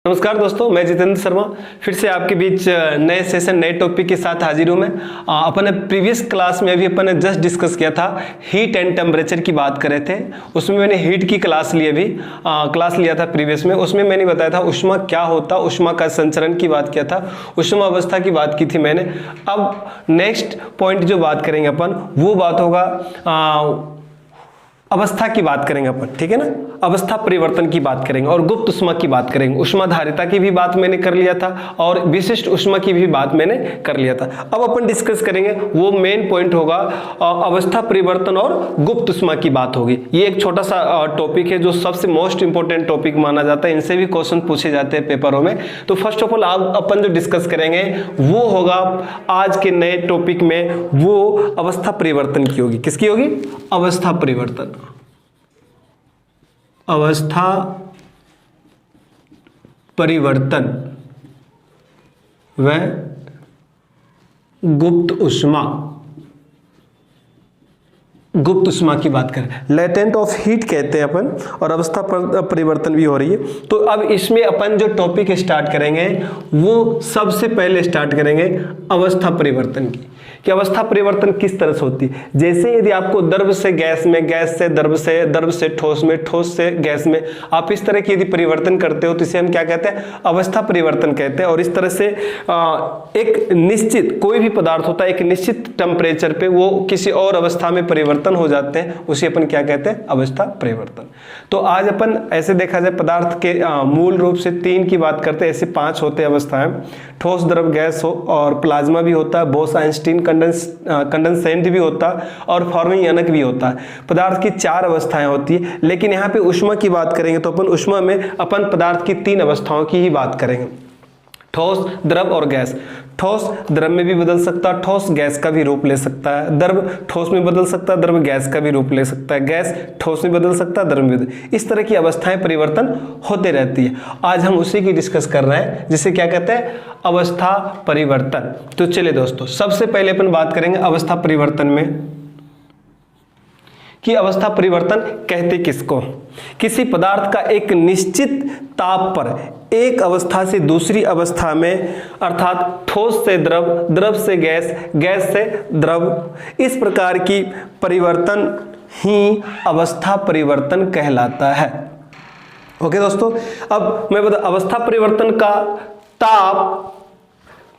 नमस्कार दोस्तों, मैं जितेंद्र शर्मा फिर से आपके बीच नए सेशन नए टॉपिक के साथ हाजिर हूँ। मैं अपन प्रीवियस क्लास में अभी अपन ने जस्ट डिस्कस किया था, हीट एंड टेम्परेचर की बात कर रहे थे। उसमें मैंने हीट की क्लास ली, अभी क्लास लिया था प्रीवियस में। उसमें मैंने बताया था उष्मा क्या होता, उष्मा का संचरण की बात किया था, उष्मा अवस्था की बात की थी मैंने। अब नेक्स्ट पॉइंट जो बात करेंगे अपन, वो बात होगा अवस्था की बात करेंगे अपन, ठीक है ना। अवस्था परिवर्तन की बात करेंगे और गुप्त उष्मा की बात करेंगे। उष्माधारिता की भी बात मैंने कर लिया था और विशिष्ट उष्मा की भी बात मैंने कर लिया था। अब अपन डिस्कस करेंगे, वो मेन पॉइंट होगा अवस्था परिवर्तन और गुप्त उष्मा की बात होगी। ये एक छोटा सा टॉपिक है जो सबसे मोस्ट इंपोर्टेंट टॉपिक माना जाता है, इनसे भी क्वेश्चन पूछे जाते हैं पेपरों में। तो फर्स्ट ऑफ ऑल अपन जो डिस्कस करेंगे वो होगा आज के नए टॉपिक में, वो अवस्था परिवर्तन की होगी। किसकी होगी? अवस्था परिवर्तन। अवस्था परिवर्तन व गुप्त उष्मा। गुप्त उष्मा की बात करें, लेटेंट ऑफ हीट कहते हैं अपन, और अवस्था परिवर्तन भी हो रही है। तो अब इसमें अपन जो टॉपिक स्टार्ट करेंगे वो सबसे पहले स्टार्ट करेंगे अवस्था परिवर्तन की, कि अवस्था परिवर्तन किस तरह से होती है। जैसे यदि आपको द्रव से गैस में, गैस से द्रव से ठोस में, ठोस से गैस में, आप इस तरह की यदि परिवर्तन करते हो तो इसे हम क्या कहते हैं? अवस्था परिवर्तन कहते हैं। और इस तरह से एक निश्चित कोई भी पदार्थ होता है, एक निश्चित टेम्परेचर पे वो किसी और अवस्था में परिवर्तन हो जाते हैं, उसे अपन क्या कहते हैं? अवस्था परिवर्तन। तो आज अपन ऐसे देखा जाए पदार्थ के मूल रूप से 3 की बात करते हैं, ऐसे 5 होते हैं अवस्थाएं। ठोस, द्रव, गैस हो, और प्लाज्मा भी होता है, बोस-आइंस्टीन कंडेंसेंट भी होता है, और फॉर्मिंग यानक भी होता है। पदार्थ की 4 अवस्थाएं होती है, लेकिन यहाँ पे उष्मा की बात करेंगे तो अपन उष्मा में अपन पदार्थ की 3 अवस्थाओं की ही बात करेंगे, ठोस, द्रव और गैस। ठोस द्रव में भी बदल सकता है, ठोस गैस का भी रूप ले सकता है, द्रव ठोस में बदल सकता है, द्रव गैस का भी रूप ले सकता है, गैस ठोस में बदल सकता है, द्रव में बदल। इस तरह की अवस्थाएं परिवर्तन होते रहती है। आज हम उसी की डिस्कस कर रहे हैं, जिसे क्या कहते हैं? अवस्था परिवर्तन। तो चलिए दोस्तों, सबसे पहले अपन बात करेंगे अवस्था परिवर्तन में, कि अवस्था परिवर्तन कहते किसको? किसी पदार्थ का एक निश्चित ताप पर एक अवस्था से दूसरी अवस्था में, अर्थात ठोस से द्रव, द्रव से गैस, गैस से द्रव, इस प्रकार की परिवर्तन ही अवस्था परिवर्तन कहलाता है। ओके दोस्तों, अब मैं बता, अवस्था परिवर्तन का ताप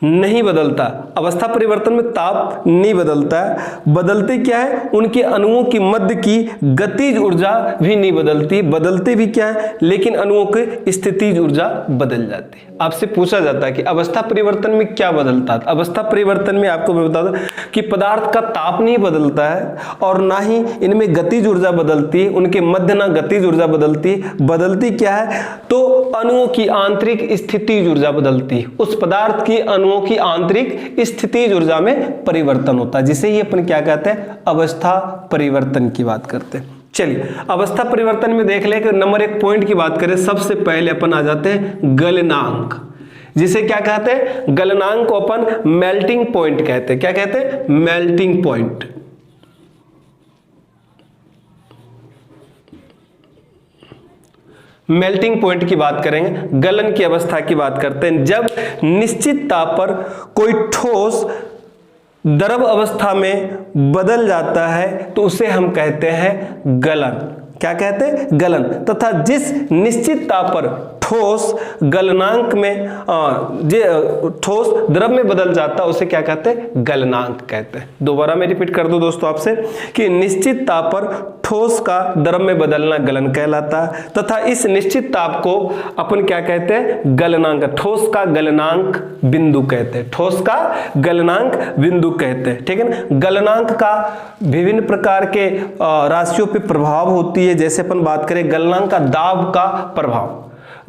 नहीं बदलता। अवस्था परिवर्तन में ताप नहीं बदलता है। बदलते क्या है? उनके अणुओं की मध्य की गतिज ऊर्जा भी नहीं बदलती। बदलते भी क्या है? लेकिन अणुओं की स्थितिज ऊर्जा बदल जाती है। आपसे पूछा जाता है कि अवस्था परिवर्तन में क्या बदलता है? अवस्था परिवर्तन में आपको मैं बता दूं कि पदार्थ का ताप नहीं बदलता है और ना ही इनमें गतिज ऊर्जा बदलती है, उनके मध्य ना गतिज ऊर्जा बदलती है। बदलती क्या है? तो अणुओं की आंतरिक स्थितिज ऊर्जा बदलती है। उस पदार्थ की की आंतरिक स्थितिज ऊर्जा में परिवर्तन होता है, जिसे ही अपन क्या कहते हैं? अवस्था परिवर्तन की बात करते हैं। चलिए, अवस्था परिवर्तन में देख ले कि नंबर 1 पॉइंट की बात करें, सबसे पहले अपन आ जाते हैं गलनांक, जिसे क्या कहते हैं? गलनांक को अपन मेल्टिंग पॉइंट कहते हैं। क्या कहते हैं? Melting point. मेल्टिंग पॉइंट की बात करेंगे, गलन की अवस्था की बात करते हैं। जब निश्चित ताप पर कोई ठोस द्रव अवस्था में बदल जाता है तो उसे हम कहते हैं गलन। क्या कहते हैं? गलन। तथा जिस निश्चित ताप पर ठोस गलनांक में ठोस द्रव में बदल जाता है उसे क्या कहते हैं? गलनांक कहते हैं। दोबारा मैं रिपीट कर दूं दोस्तों आपसे कि निश्चित ताप पर ठोस का द्रव में बदलना गलन कहलाता है, तथा इस निश्चित ताप को अपन क्या कहते हैं? गलनांक। ठोस का गलनांक बिंदु कहते हैं। ठोस का गलनांक बिंदु कहते हैं, ठीक है ना। गलनांक का विभिन्न प्रकार के राशियों पर प्रभाव होती है। जैसे अपन बात करें गलनांक का दाब का प्रभाव,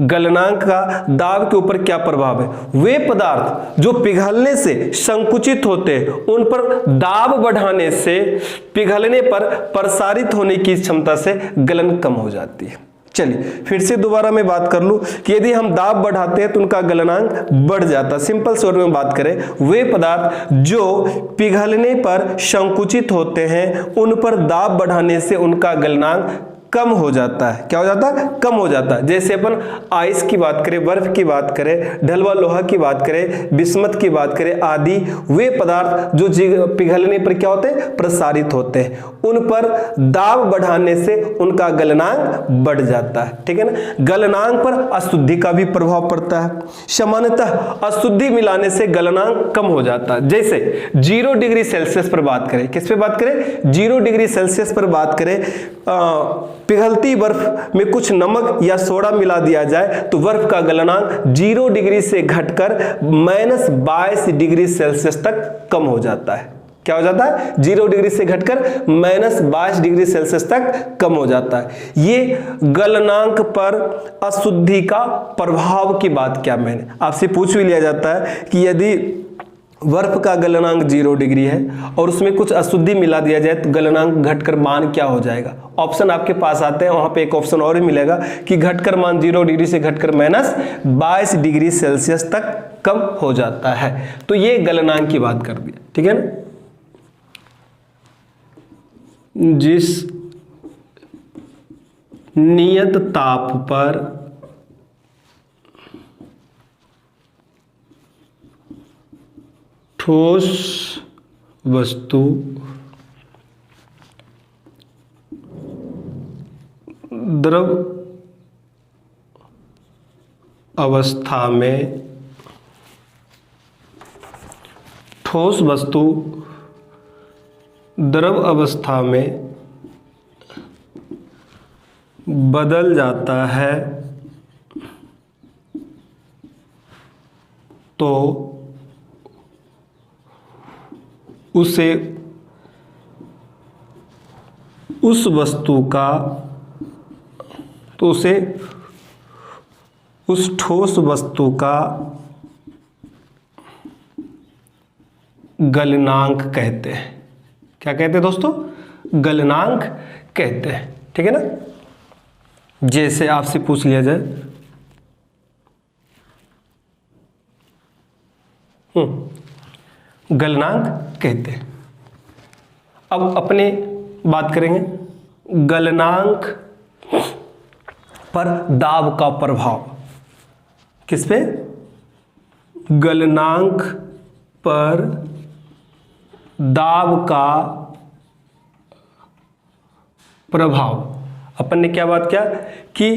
गलनांक का दाब के ऊपर क्या प्रभाव है? वे पदार्थ जो पिघलने से संकुचित होते हैं उन पर दाब बढ़ाने से पिघलने पर प्रसारित होने की क्षमता से गलन कम हो जाती है। चलिए फिर से दोबारा मैं बात कर लूं कि यदि हम दाब बढ़ाते हैं तो उनका गलनांक बढ़ जाता। सिंपल शॉर्ट में बात करें, वे पदार्थ जो पिघलने पर संकुचित होते हैं उन पर दाब बढ़ाने से उनका गलनांक कम हो जाता है। क्या हो जाता है? कम हो जाता है। जैसे अपन आइस की बात करें, बर्फ की बात करें, ढलवा लोहा की बात करें, बिस्मत की बात करें आदि, वे पदार्थ जो पिघलने पर क्या होते हैं? प्रसारित होते हैं। उन पर दाब बढ़ाने से उनका गलनांक बढ़ जाता है। ठीक है ना। गलनांक पर अशुद्धि का भी प्रभाव पड़ता है। सामान्यतः अशुद्धि मिलाने से गलनांक कम हो जाता है। जैसे 0 डिग्री सेल्सियस पर बात करें, किस पे बात करें? 0 डिग्री सेल्सियस पर बात करें, पिघलती बर्फ में कुछ नमक या सोडा मिला दिया जाए तो बर्फ का गलनांक 0 डिग्री से घटकर -22 डिग्री सेल्सियस तक कम हो जाता है। क्या हो जाता है? 0 डिग्री से घटकर -22 डिग्री सेल्सियस तक कम हो जाता है। ये गलनांक पर अशुद्धि का प्रभाव की बात क्या मैंने आपसे पूछ भी लिया जाता है कि यदि बर्फ का गलनांक 0 डिग्री है और उसमें कुछ अशुद्धि मिला दिया जाए तो गलनांक घटकर मान क्या हो जाएगा? ऑप्शन आपके पास आते हैं, वहां पे एक ऑप्शन और भी मिलेगा कि घटकर मान 0 डिग्री से घटकर -22 डिग्री सेल्सियस तक कम हो जाता है। तो ये गलनांक की बात कर दी। ठीक है ना। जिस नियत ताप पर ठोस वस्तु द्रव अवस्था में ठोस वस्तु द्रव अवस्था में बदल जाता है तो उसे उस वस्तु का उस ठोस वस्तु का गलनांक कहते हैं। क्या कहते हैं दोस्तों? गलनांक कहते हैं। ठीक है ना। जैसे आपसे पूछ लिया जाए गलनांक कहते हैं। अब अपने बात करेंगे गलनांक पर दाब का प्रभाव। किस पे? गलनांक पर दाब का प्रभाव। अपन ने क्या बात किया कि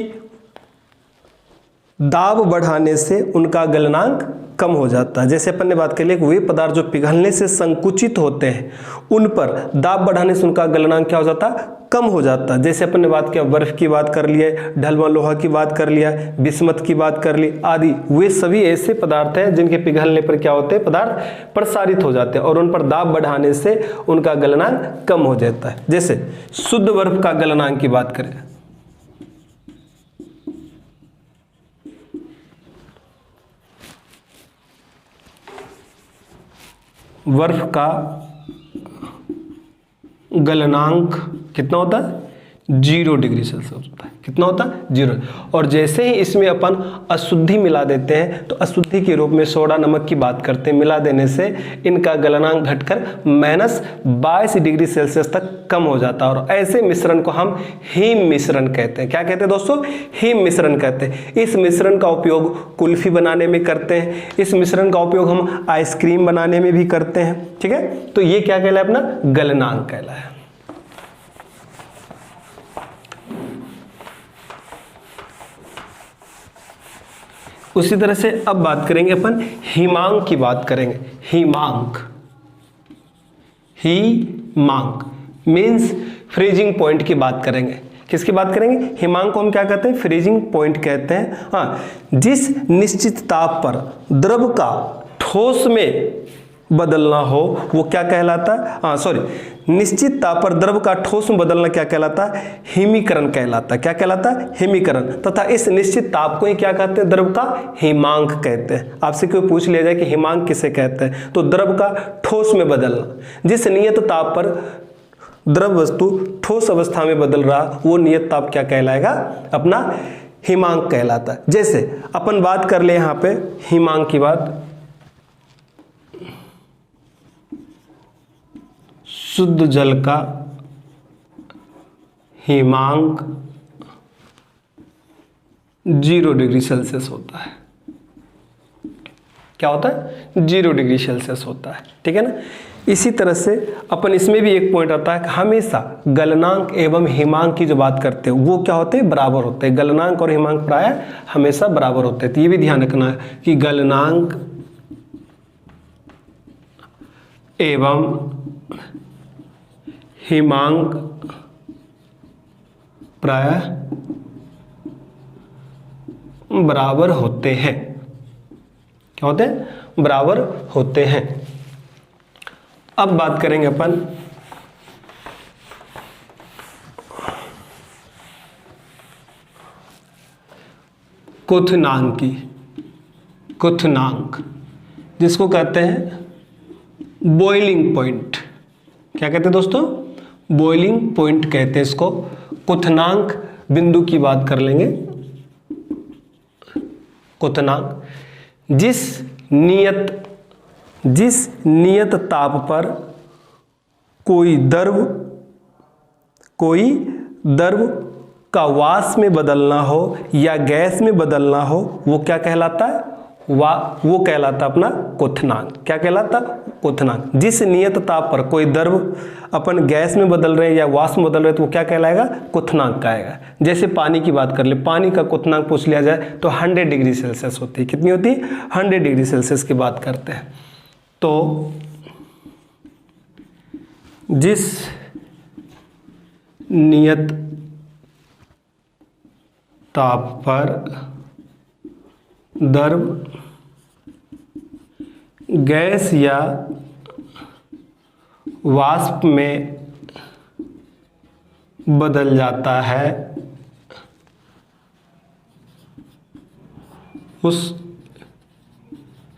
दाब बढ़ाने से उनका गलनांक कम हो जाता है। जैसे अपन ने बात कर ली वे पदार्थ जो पिघलने से संकुचित होते हैं उन पर दाब बढ़ाने से उनका गलनांक क्या हो जाता है? कम हो जाता है। जैसे अपन ने बात किया बर्फ की बात कर लिया, ढलवा लोहा की बात कर लिया, बिस्मत की बात कर ली आदि, वे सभी ऐसे पदार्थ हैं जिनके पिघलने पर क्या होते हैं? पदार्थ प्रसारित हो जाते हैं और उन पर दाब बढ़ाने से उनका गलनांक कम हो जाता है। जैसे शुद्ध बर्फ का गलनांक की बात करें, बर्फ का गलनांक कितना होता है? 0 डिग्री सेल्सियस होता है। कितना होता है? 0। और जैसे ही इसमें अपन अशुद्धि मिला देते हैं तो अशुद्धि के रूप में सोडा नमक की बात करते हैं, मिला देने से इनका गलनांक घटकर -22 डिग्री सेल्सियस तक कम हो जाता है। और ऐसे मिश्रण को हम हिम मिश्रण कहते हैं। क्या कहते हैं दोस्तों? हिम मिश्रण कहते हैं। इस मिश्रण का उपयोग कुल्फी बनाने में करते हैं। इस मिश्रण का उपयोग हम आइसक्रीम बनाने में भी करते हैं। ठीक है। तो ये क्या कहलाए? अपना गलनांक कहलाए। उसी तरह से अब बात करेंगे अपन हिमांक की बात करेंगे। हिमांक मीन्स फ्रीजिंग पॉइंट की बात करेंगे। किसकी बात करेंगे? हिमांक को हम क्या कहते हैं? फ्रीजिंग पॉइंट कहते हैं। हाँ, जिस निश्चित ताप पर द्रव का ठोस में बदलना हो वो क्या कहलाता है? हाँ सॉरी, निश्चित ताप पर द्रव का ठोस में बदलना क्या कहलाता है? हिमीकरण कहलाता है। क्या कहलाता है? हिमीकरण। तथा इस निश्चित ताप को ही क्या कहते हैं? द्रव का हिमांक कहते हैं। आपसे कोई पूछ लिया जाए कि हिमांक किसे कहते हैं तो द्रव का ठोस में बदलना। जिस नियत ताप पर द्रव वस्तु ठोस अवस्था में बदल रहा वो नियत ताप क्या कहलाएगा? अपना हिमांक कहलाता है। जैसे अपन बात कर ले यहाँ पे हिमांक की बात, शुद्ध जल का हिमांक 0 डिग्री सेल्सियस होता है। क्या होता है? 0 डिग्री सेल्सियस होता है। ठीक है ना। इसी तरह से अपन इसमें भी एक पॉइंट आता है कि हमेशा गलनांक एवं हिमांक की जो बात करते हैं वो क्या होते हैं? बराबर होते हैं। गलनांक और हिमांक प्रायः हमेशा बराबर होते हैं। तो ये भी ध्यान रखना है कि गलनांक एवं हिमांक प्रायः बराबर होते हैं। क्या होते हैं? बराबर होते हैं। अब बात करेंगे अपन क्वथनांक की। क्वथनांक जिसको कहते हैं बॉइलिंग पॉइंट। क्या कहते हैं दोस्तों? बॉइलिंग पॉइंट कहते हैं इसको। क्वथनांक बिंदु की बात कर लेंगे। क्वथनांक जिस नियत ताप पर कोई द्रव का वाष्प में बदलना हो या गैस में बदलना हो वो क्या कहलाता है? वो कहलाता अपना क्वथनांक। क्या कहलाता? क्वथनांक। जिस नियत ताप पर कोई द्रव अपन गैस में बदल रहे हैं या वाष्प में बदल रहे हैं तो वो क्या कहलाएगा? क्वथनांक कहेगा। जैसे पानी की बात कर ले, पानी का क्वथनांक पूछ लिया जाए तो 100 डिग्री सेल्सियस होती है। कितनी होती है? 100 डिग्री सेल्सियस की बात करते हैं। तो जिस नियत ताप पर द्रव गैस या वाष्प में बदल जाता है उस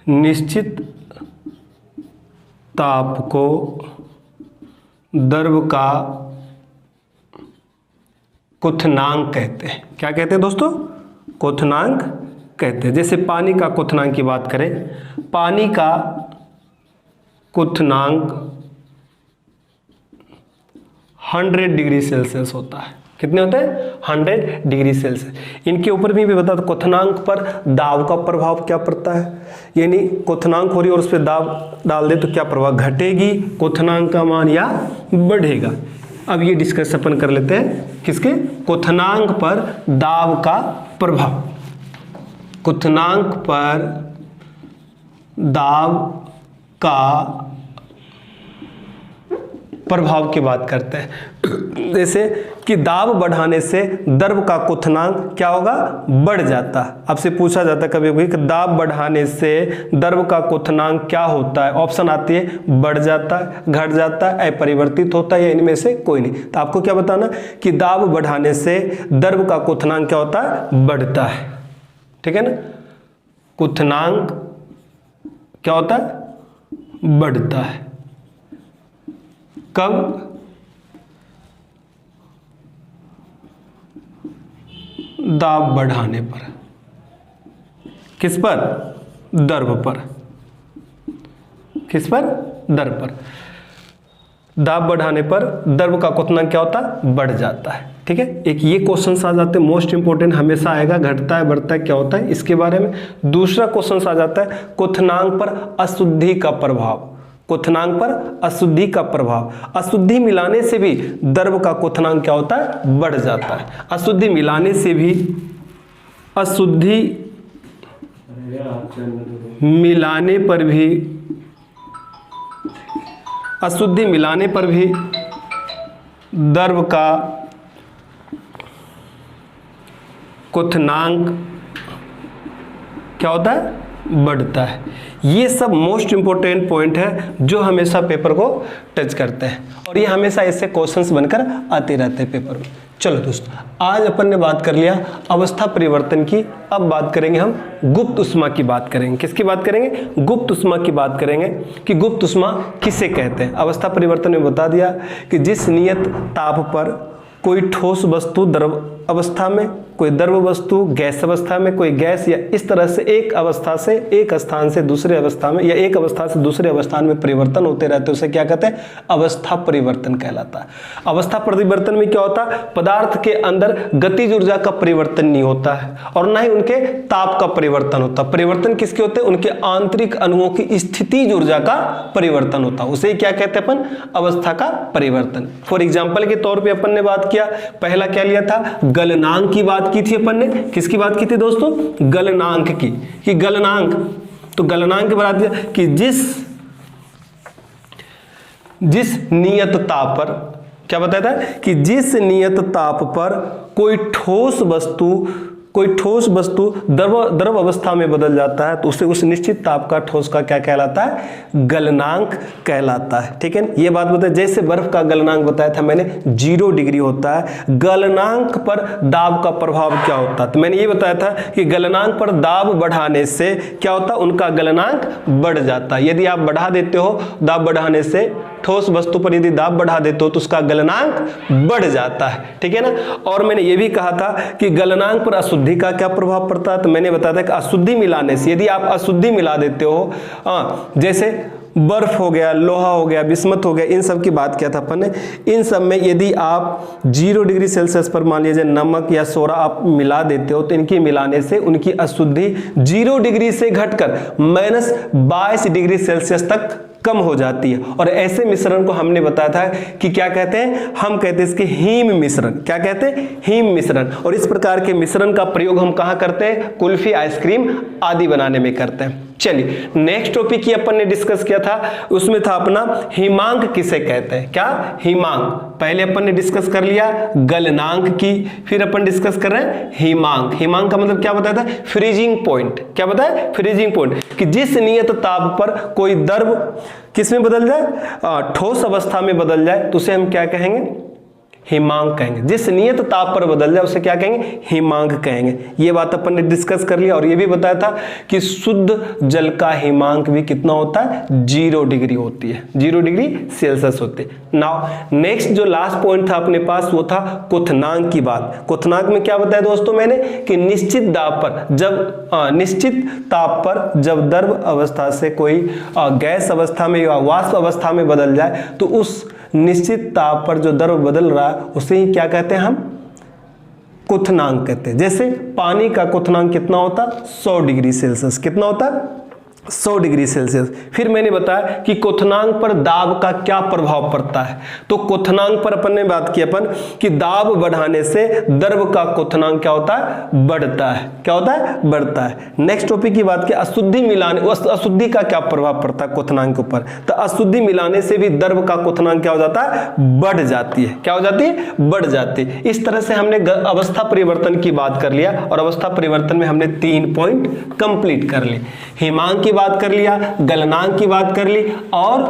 निश्चित ताप को द्रव का क्वथनांक कहते हैं। क्या कहते हैं दोस्तों? क्वथनांक कहते हैं। जैसे पानी का क्वथनांक की बात करें, पानी का क्वथनांक 100 डिग्री सेल्सियस होता है। कितने होते हैं? 100 डिग्री सेल्सियस। इनके ऊपर भी बता दो क्वथनांक पर दाब का प्रभाव क्या पड़ता है। यानी क्वथनांक हो रही है और उस पर दाब डाल दे तो क्या प्रभाव? घटेगी क्वथनांक का मान या बढ़ेगा? अब ये डिस्कस अपन कर लेते हैं किसके? क्वथनांक पर दाब का प्रभाव। क्वथनांक पर दाब का प्रभाव की बात करते हैं। जैसे कि दाब बढ़ाने से द्रव का क्वथनांक क्या होगा? बढ़ जाता है। आपसे पूछा जाता है कभी कभी कि दाब बढ़ाने से द्रव का क्वथनांक क्या होता है? ऑप्शन आती है बढ़ जाता है, घट जाता है, अपरिवर्तित होता है या इनमें से कोई नहीं। तो आपको क्या बताना कि दाब बढ़ाने से द्रव का क्वथनांक क्या होता है? बढ़ता है। ठीक है ना। क्वथनांक क्या होता है? बढ़ता है। कब? दाब बढ़ाने पर। किस पर? द्रव पर। किस पर? द्रव पर। दाब बढ़ाने पर द्रव का क्वथनांक क्या होता है? बढ़ जाता है। ठीक है। एक ये क्वेश्चन आ जाते हैं, मोस्ट इंपोर्टेंट, हमेशा आएगा। घटता है, बढ़ता है, क्या होता है इसके बारे में। दूसरा क्वेश्चन आ जाता है क्वथनांक पर अशुद्धि का प्रभाव। क्वथनांक पर अशुद्धि का प्रभाव। अशुद्धि मिलाने से भी द्रव का क्वथनांक क्या होता है? बढ़ जाता है। अशुद्धि मिलाने से भी अशुद्धि मिलाने पर भी द्रव का क्वथनांक क्या होता है? बढ़ता है। ये सब मोस्ट इंपोर्टेंट पॉइंट है जो हमेशा पेपर को टच करते हैं और ये हमेशा ऐसे क्वेश्चंस बनकर आते रहते हैं पेपर में। चलो दोस्तों, आज अपन ने बात कर लिया अवस्था परिवर्तन की। अब बात करेंगे हम गुप्त ऊष्मा की बात करेंगे। किसकी बात करेंगे? गुप्त ऊष्मा की बात करेंगे कि गुप्त ऊष्मा किसे कहते हैं। अवस्था परिवर्तन में बता दिया कि जिस नियत ताप पर कोई ठोस वस्तु द्रव अवस्था में कोई द्रव वस्तु, गैस अवस्था में कोई गैस, या इस तरह से एक अवस्था से एक स्थान से दूसरे अवस्था में या एक अवस्था से दूसरे अवस्थान में परिवर्तन होते रहते हैं, उसे क्या कहते हैं? अवस्था परिवर्तन कहलाता है। अवस्था परिवर्तन में क्या होता है? पदार्थ के अंदर गतिज ऊर्जा का परिवर्तन नहीं होता है और ना ही उनके ताप का परिवर्तन होता। परिवर्तन किसके होते हैं? उनके आंतरिक अणुओं की स्थितिज ऊर्जा का परिवर्तन होता है, उसे क्या कहते हैं अपन? अवस्था का परिवर्तन। फॉर एग्जाम्पल के तौर पर अपन ने बात किया, पहला क्या लिया था? गलनांक की बात की थी अपन ने। किसकी बात की थी दोस्तों? गलनांक की। कि गलनांक, तो गलनांक बता दिया कि जिस नियत ताप पर, क्या बताया था? कि जिस नियत ताप पर कोई ठोस वस्तु द्रव अवस्था में बदल जाता है तो उसे उस निश्चित ताप का ठोस का क्या कहलाता है? गलनांक कहलाता है। ठीक है, ये बात बताया। जैसे बर्फ का गलनांक बताया था मैंने 0 डिग्री होता है। गलनांक पर दाब का प्रभाव क्या होता है? तो मैंने ये बताया था कि गलनांक पर दाब बढ़ाने से क्या होता है? उनका गलनांक बढ़ जाता है। यदि आप बढ़ा देते हो दाब बढ़ाने से, ठोस वस्तु पर यदि दाब बढ़ा देते हो तो उसका गलनांक बढ़ जाता है। ठीक है ना। और मैंने ये भी कहा था कि गलनांक पर अशुद्धि का क्या प्रभाव पड़ता है? तो मैंने बताया था कि अशुद्धि मिलाने से, यदि आप अशुद्धि मिला देते हो, जैसे बर्फ हो गया, लोहा हो गया, बिस्मत हो गया, इन सब की बात किया था अपन ने। इन सब में यदि आप 0 डिग्री सेल्सियस पर मान लीजिए नमक या सोडा आप मिला देते हो तो इनकी मिलाने से उनकी अशुद्धि 0 डिग्री से घटकर -22 डिग्री सेल्सियस तक कम हो जाती है। और ऐसे मिश्रण को हमने बताया था कि क्या कहते हैं? हम कहते हैं इसके हीम मिश्रण। क्या कहते हैं? हीम मिश्रण। और इस प्रकार के मिश्रण का प्रयोग हम कहाँ करते हैं? कुल्फी, आइसक्रीम आदि बनाने में करते हैं। चलिए, नेक्स्ट टॉपिक ही अपन ने डिस्कस किया था, उसमें था अपना हिमांक किसे कहते हैं? क्या? हिमांक। पहले अपन ने डिस्कस कर लिया गलनांक की, फिर अपन डिस्कस कर रहे हैं हिमांक। हिमांक का मतलब क्या बताया था? Freezing point. क्या बताया? Freezing point. कि जिस नियत ताप पर कोई द्रव किस में बदल जाए? ठोस अवस्था में बदल जाए तो उसे हम क्या कहेंगे? हिमांक कहेंगे। जिस नियत ताप पर बदल जाए उसे क्या कहेंगे? हिमांक कहेंगे। ये बात अपन ने डिस्कस कर लिया। और ये भी बताया था कि शुद्ध जल का हिमांक भी कितना होता है? 0 डिग्री होती है, 0 डिग्री सेल्सियस होती है। नाउ नेक्स्ट जो लास्ट पॉइंट था अपने पास वो था क्वथनांक की बात। क्वथनांक में क्या बताया दोस्तों मैंने? कि निश्चित दाब पर जब निश्चित ताप पर जब द्रव अवस्था से कोई गैस अवस्था में या वाष्प अवस्था में बदल जाए तो उस निश्चित ताप पर जो द्रव बदल रहा है उसे ही क्या कहते हैं? हम क्वथनांक कहते हैं। जैसे पानी का क्वथनांक कितना होता? 100 डिग्री सेल्सियस। कितना होता? 100 डिग्री सेल्सियस। फिर मैंने बताया कि क्वथनांक पर दाब का क्या प्रभाव पड़ता है। तो क्वथनांक पर अपन ने बात की अपन कि दाब बढ़ाने से द्रव का क्वथनांक क्या होता है? बढ़ता है। क्या होता है? बढ़ता है। नेक्स्ट टॉपिक की बात की अशुद्धि मिलाने, अशुद्धि का क्या प्रभाव पड़ता है क्वथनांक के ऊपर? तो अशुद्धि मिलाने से भी द्रव का क्वथनांक क्या हो जाता है? बढ़ जाती है। क्या हो जाती है? बढ़ जाती है। इस तरह से हमने अवस्था परिवर्तन की बात कर लिया और अवस्था परिवर्तन में हमने 3 पॉइंट कंप्लीट कर ली। हिमांक की बात कर लिया, गलनांक की बात कर ली और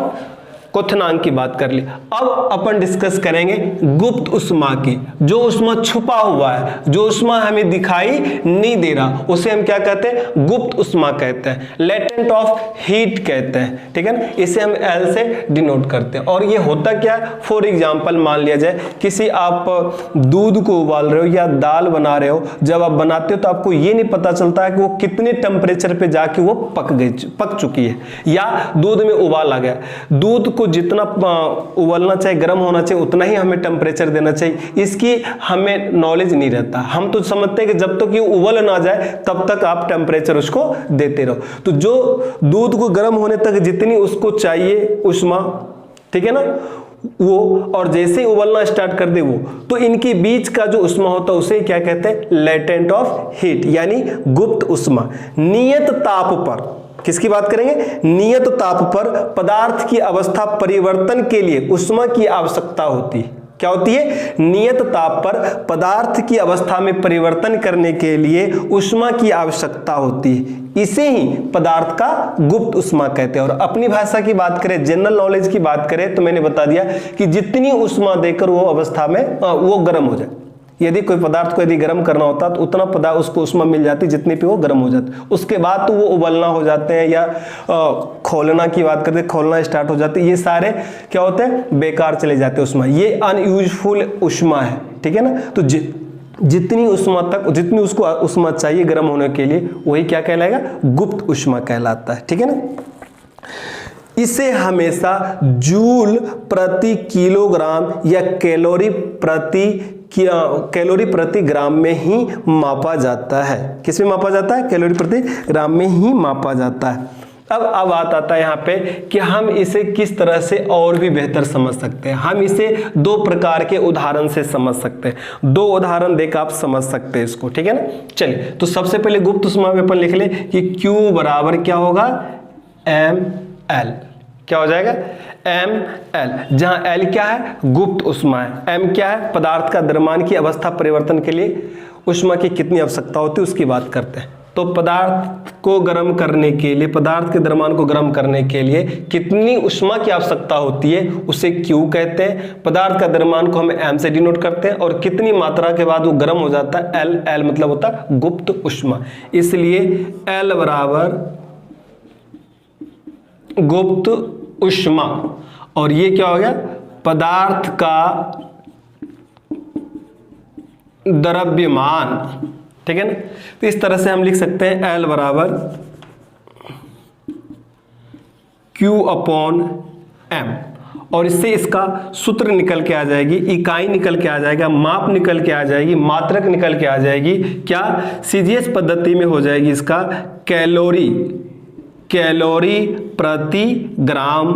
क्वथनांक की बात कर ली। अब अपन डिस्कस करेंगे गुप्त उष्मा की। जो उष्मा छुपा हुआ है, जो उष्मा हमें दिखाई नहीं दे रहा, उसे हम क्या कहते हैं? गुप्त उष्मा कहते हैं, लेटेंट ऑफ हीट कहते हैं। ठीक है ना। इसे हम L से डिनोट करते हैं। और ये होता क्या? फॉर एग्जाम्पल मान लिया जाए किसी आप दूध को उबाल रहे हो या दाल बना रहे हो, जब आप बनाते हो तो आपको ये नहीं पता चलता है कि वो कितने टेम्परेचर पे जाके वो पक चुकी है या दूध में उबाल आ गया। दूध को जितना उबलना चाहिए, गर्म होना चाहिए, उतना ही हमें टेम्परेचर देना चाहिए। इसकी हमें नॉलेज नहीं रहता। हम तो समझते हैं कि जब तक ये उबल ना जाए तब तक आप टेम्परेचर उसको देते रहो। तो जो दूध को गर्म होने तक जितनी उसको चाहिए उष्मा, ठीक है ना, वो, और जैसे ही उबलना स्टार्ट कर दे वो, तो इनके बीच का जो उष्मा होता है उसे क्या कहते हैं? लेटेंट ऑफ हीट, यानी गुप्त उष्मा। नियत ताप पर, किसकी बात करेंगे? नियत ताप पर पदार्थ की अवस्था परिवर्तन के लिए उष्मा की आवश्यकता होती है। क्या होती है? नियत ताप पर पदार्थ की अवस्था में परिवर्तन करने के लिए उष्मा की आवश्यकता होती है। इसे ही पदार्थ का गुप्त उष्मा कहते हैं। और अपनी भाषा की बात करें, जनरल नॉलेज की बात करें, तो मैंने बता दिया कि जितनी उष्मा देकर वो अवस्था में वो गर्म हो जाए। यदि कोई पदार्थ को यदि गर्म करना होता तो उतना पदार्थ उसको उष्मा मिल जाती जितने पे वो गर्म हो जाते। उसके बाद तो वो उबलना हो जाते हैं या खोलना की बात करते हैं, खोलना स्टार्ट हो जाते हैं। ये सारे क्या होते हैं? बेकार चले जाते हैं उष्मा। ये अनयूजफुल उष्मा है। ठीक है ना। तो जितनी उष्मा तक, जितनी उसको उष्मा चाहिए गर्म होने के लिए, वही क्या कहलाएगा, गुप्त उष्मा कहलाता है। ठीक है ना। इसे हमेशा जूल प्रति किलोग्राम या कैलोरी प्रति ग्राम में ही मापा जाता है। किस में मापा जाता है, कैलोरी प्रति ग्राम में ही मापा जाता है। अब बात आता है यहाँ पे कि हम इसे किस तरह से और भी बेहतर समझ सकते हैं। हम इसे दो प्रकार के उदाहरण से समझ सकते हैं। दो उदाहरण देकर आप समझ सकते हैं इसको। ठीक है ना। चलिए, तो सबसे पहले गुप्त उष्मा में अपन लिख ले कि Q बराबर क्या होगा, ml। क्या हो जाएगा, ml, जहां L क्या है, गुप्त उष्मा है, m क्या है, पदार्थ का द्रव्यमान की अवस्था परिवर्तन के लिए उष्मा की कितनी आवश्यकता होती है उसकी बात करते हैं। तो पदार्थ को गर्म करने के लिए, पदार्थ के द्रव्यमान को गर्म करने के लिए कितनी उष्मा की आवश्यकता होती है उसे Q कहते हैं। पदार्थ का द्रव्यमान को हम m से डिनोट करते हैं और कितनी मात्रा के बाद वो गर्म हो जाता है, L। L मतलब होता है गुप्त उष्मा, इसलिए L बराबर गुप्त उष्मा। और ये क्या हो गया, पदार्थ का द्रव्यमान। ठीक है ना। तो इस तरह से हम लिख सकते हैं L बराबर Q/m, और इससे इसका सूत्र निकल के आ जाएगी, इकाई निकल के आ जाएगा, माप निकल के आ जाएगी, मात्रक निकल के आ जाएगी। क्या, CGS पद्धति में हो जाएगी इसका कैलोरी प्रति ग्राम,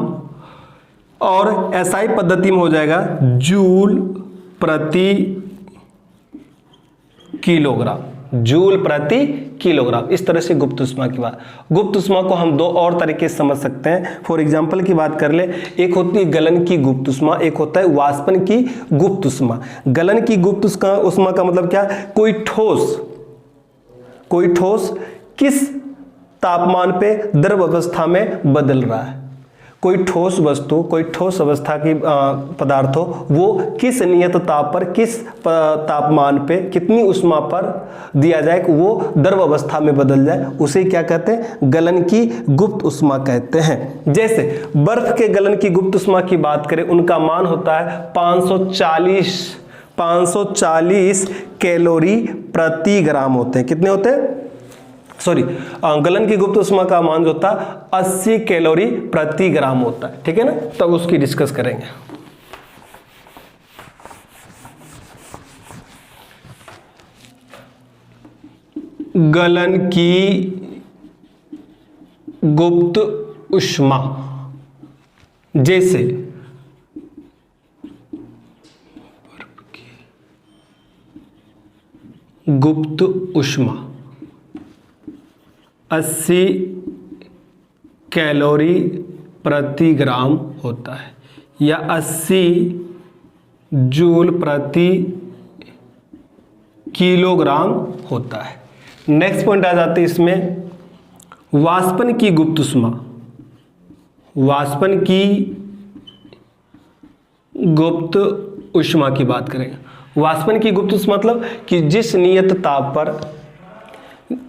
और SI पद्धति में हो जाएगा जूल प्रति किलोग्राम, जूल प्रति किलोग्राम। इस तरह से गुप्त उष्मा की बात। गुप्त उष्मा को हम दो और तरीके से समझ सकते हैं। फॉर एग्जांपल की बात कर ले, एक होती है गलन की गुप्त उष्मा, एक होता है वाष्पन की गुप्त उष्मा। गलन की गुप्त उष्मा का मतलब क्या, कोई ठोस किस तापमान पे द्रव अवस्था में बदल रहा है। कोई ठोस वस्तु, कोई ठोस अवस्था की पदार्थ हो, वो किस नियत ताप पर, किस तापमान पे, कितनी उष्मा पर दिया जाए कि वो द्रव अवस्था में बदल जाए, उसे क्या कहते हैं, गलन की गुप्त उष्मा कहते हैं। जैसे बर्फ के गलन की गुप्त उष्मा की बात करें, उनका मान होता है 540 कैलोरी प्रति ग्राम होते हैं। कितने होते हैं, सॉरी, गलन की गुप्त उष्मा का मान जो होता है 80 कैलोरी प्रति ग्राम होता है। ठीक है ना। तब उसकी डिस्कस करेंगे। गलन की गुप्त उष्मा, जैसे गुप्त उष्मा 80 कैलोरी प्रति ग्राम होता है, या 80 जूल प्रति किलोग्राम होता है। नेक्स्ट पॉइंट आ जाते हैं इसमें वाष्पन की गुप्त उष्मा। वाष्पन की गुप्त उष्मा की बात करेंगे। वाष्पन की गुप्त उष्मा मतलब कि जिस नियत ताप पर,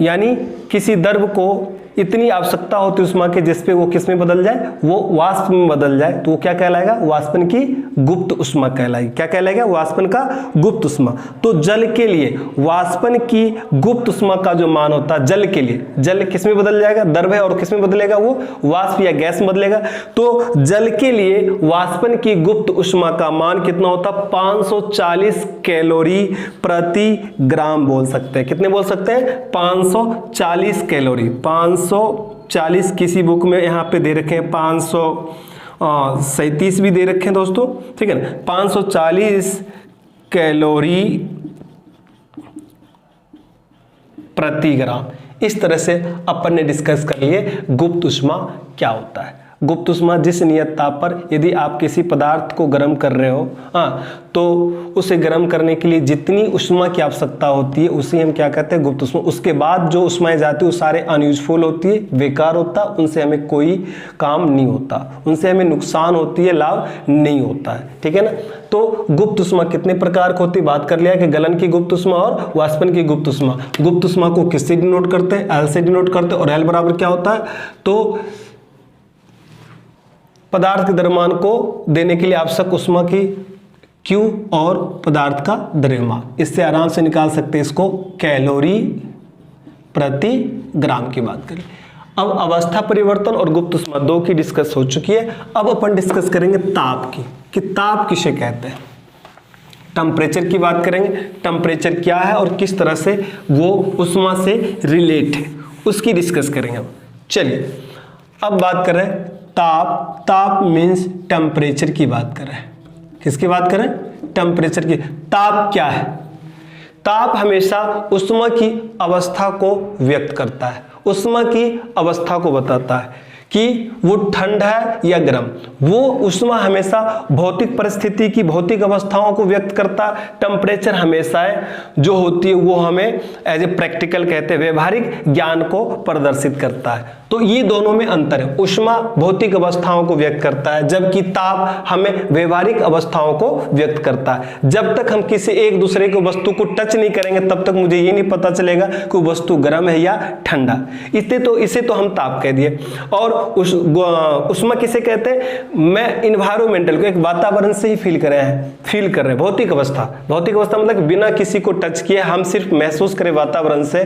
यानी किसी द्रव को इतनी आवश्यकता होती है उष्मा के जिसपे वो किस में बदल जाए, वो वाष्प में बदल जाए, तो वो क्या कहलाएगा, वाष्पन की गुप्त उष्मा कहलाएगी। क्या कहलाएगा, वाष्पन का गुप्त उष्मा। तो जल के लिए वाष्पन की गुप्त उष्मा का जो मान होता है, जल के लिए, जल किस में बदल जाएगा, द्रव है, और किस में बदलेगा, वो वाष्प या गैस में बदलेगा। तो जल के लिए वाष्पन की गुप्त उष्मा का मान कितना होता है, 540 कैलोरी प्रति ग्राम बोल सकते हैं। कितने बोल सकते हैं, 540 कैलोरी। 540 किसी बुक में यहाँ पे दे रखे हैं 537 भी दे रखे हैं दोस्तों। ठीक है ना। 540 कैलोरी प्रति ग्राम। इस तरह से अपन ने डिस्कस कर लिए गुप्त उष्मा क्या होता है। गुप्त उष्मा जिस नियत ताप पर यदि आप किसी पदार्थ को गर्म कर रहे हो, तो उसे गर्म करने के लिए जितनी उष्मा की आवश्यकता होती है उसे हम क्या कहते हैं, गुप्त उष्मा। उसके बाद जो उष्माएं जाती है वो सारे अनयूजफुल होती है, बेकार होता, उनसे हमें कोई काम नहीं होता, उनसे हमें नुकसान होती है, लाभ नहीं होता है। ठीक है ना। तो गुप्त उष्मा कितने प्रकार की होती है, बात कर लिया कि गलन की गुप्त उष्मा और वाष्पन की गुप्त उष्मा। गुप्त उष्मा को किससे डिनोट करते हैं, एल से डिनोट करते हैं, और एल बराबर क्या होता है, तो पदार्थ के द्रव्यमान को देने के लिए आवश्यक उष्मा की Q और पदार्थ का द्रव्यमान, इससे आराम से निकाल सकते हैं इसको, कैलोरी प्रति ग्राम की बात करें। अब अवस्था परिवर्तन और गुप्त ऊष्मा दो की डिस्कस हो चुकी है। अब अपन डिस्कस करेंगे ताप की, कि ताप किसे कहते हैं। टेम्परेचर की बात करेंगे, टेम्परेचर क्या है और किस तरह से वो ऊष्मा से रिलेट है, उसकी डिस्कस करेंगे। अब चलिए अब बात कर रहे हैं ताप। ताप मीन्स टेम्परेचर की बात कर रहे हैं। किसकी बात करें? टेम्परेचर की। ताप क्या है? ताप हमेशा ऊष्मा की अवस्था को व्यक्त करता है, ऊष्मा की अवस्था को बताता है कि वो ठंड है या गर्म। वो ऊष्मा हमेशा भौतिक परिस्थिति की भौतिक अवस्थाओं को व्यक्त करता है। टेम्परेचर हमेशा है जो होती है वो हमें एज ए प्रैक्टिकल कहते हैं, व्यवहारिक ज्ञान को प्रदर्शित करता है। तो ये दोनों में अंतर है। ऊष्मा भौतिक अवस्थाओं को व्यक्त करता है, जबकि ताप हमें व्यवहारिक अवस्थाओं को व्यक्त करता है। जब तक हम किसी एक दूसरे को वस्तु को टच नहीं करेंगे तब तक मुझे ये नहीं पता चलेगा कि वस्तु गर्म है या ठंडा। इसे तो हम ताप कह दिए। और ऊष्मा किसे कहते हैं? मैं इन्वायरमेंटल को, एक वातावरण से ही फील कर रहे हैं। भौतिक अवस्था मतलब बिना किसी को टच किए हम सिर्फ महसूस करें, वातावरण से,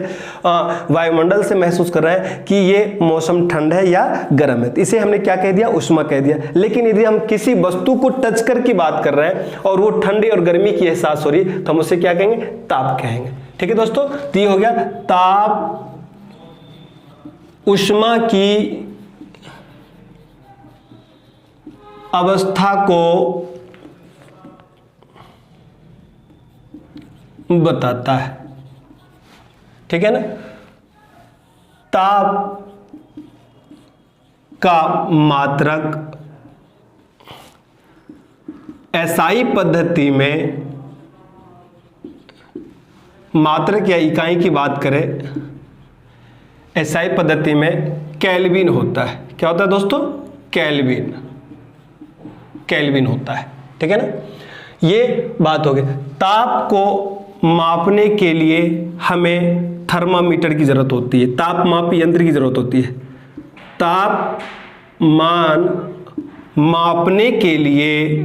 वायुमंडल से महसूस कर रहे हैं कि ये मौसम ठंड है या गर्म है। इसे हमने क्या कह दिया? ऊष्मा कह दिया। लेकिन यदि हम किसी वस्तु को टच करके बात कर रहे हैं और वो ठंडी और गर्मी की एहसास हो रही है तो हम उसे क्या कहेंगे? ताप कहेंगे। ठीक है दोस्तों, तो ये हो गया ताप ऊष्मा की अवस्था को बताता है। ठीक है ना? ताप का मात्रक एसआई पद्धति में, मात्रक या इकाई की बात करें एसआई पद्धति में केल्विन होता है। क्या होता है दोस्तों? केल्विन होता है। ठीक है ना? ये बात हो गई। ताप को मापने के लिए हमें थर्मामीटर की जरूरत होती है, तापमापी यंत्र की जरूरत होती है। तापमान मापने के लिए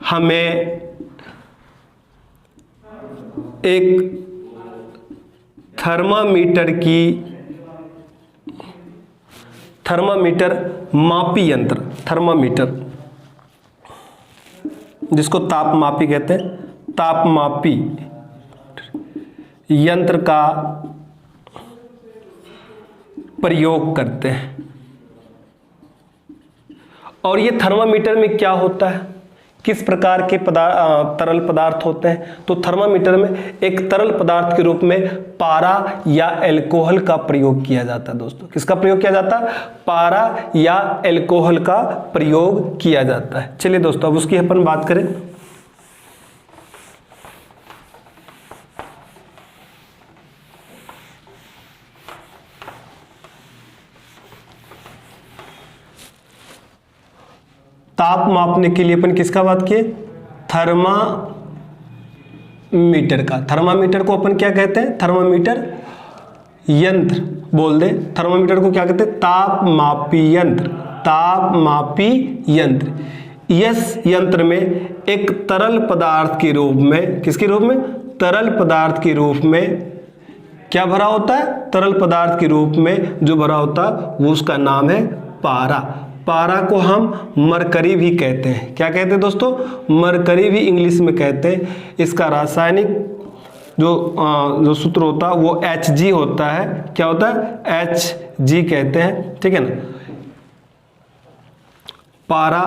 हमें एक थर्मामीटर मापी यंत्र, थर्मामीटर जिसको तापमापी कहते हैं, तापमापी यंत्र का प्रयोग करते हैं। और ये थर्मामीटर में क्या होता है, किस प्रकार के तरल पदार्थ होते हैं? तो थर्मामीटर में एक तरल पदार्थ के रूप में पारा या एल्कोहल का प्रयोग किया जाता है। दोस्तों किसका प्रयोग किया जाता है? पारा या एल्कोहल का प्रयोग किया जाता है। चलिए दोस्तों अब उसकी अपन बात करें। ताप मापने के लिए अपन किसका बात किए? थर्मामीटर का। थर्मामीटर को अपन क्या कहते हैं? थर्मामीटर यंत्र बोल दे। थर्मामीटर को क्या कहते हैं? तापमापी यंत्र। तापमापी यंत्र। इस यंत्र में एक तरल पदार्थ के रूप में, किसके रूप में? तरल पदार्थ के रूप में क्या भरा होता है? तरल पदार्थ के रूप में जो भरा होता है वो उसका नाम है पारा। पारा को हम मरकरी भी कहते हैं। क्या कहते हैं दोस्तों? मरकरी भी इंग्लिश में कहते हैं। इसका रासायनिक जो सूत्र होता है वो Hg होता है। क्या होता है? Hg कहते हैं। ठीक है ना? पारा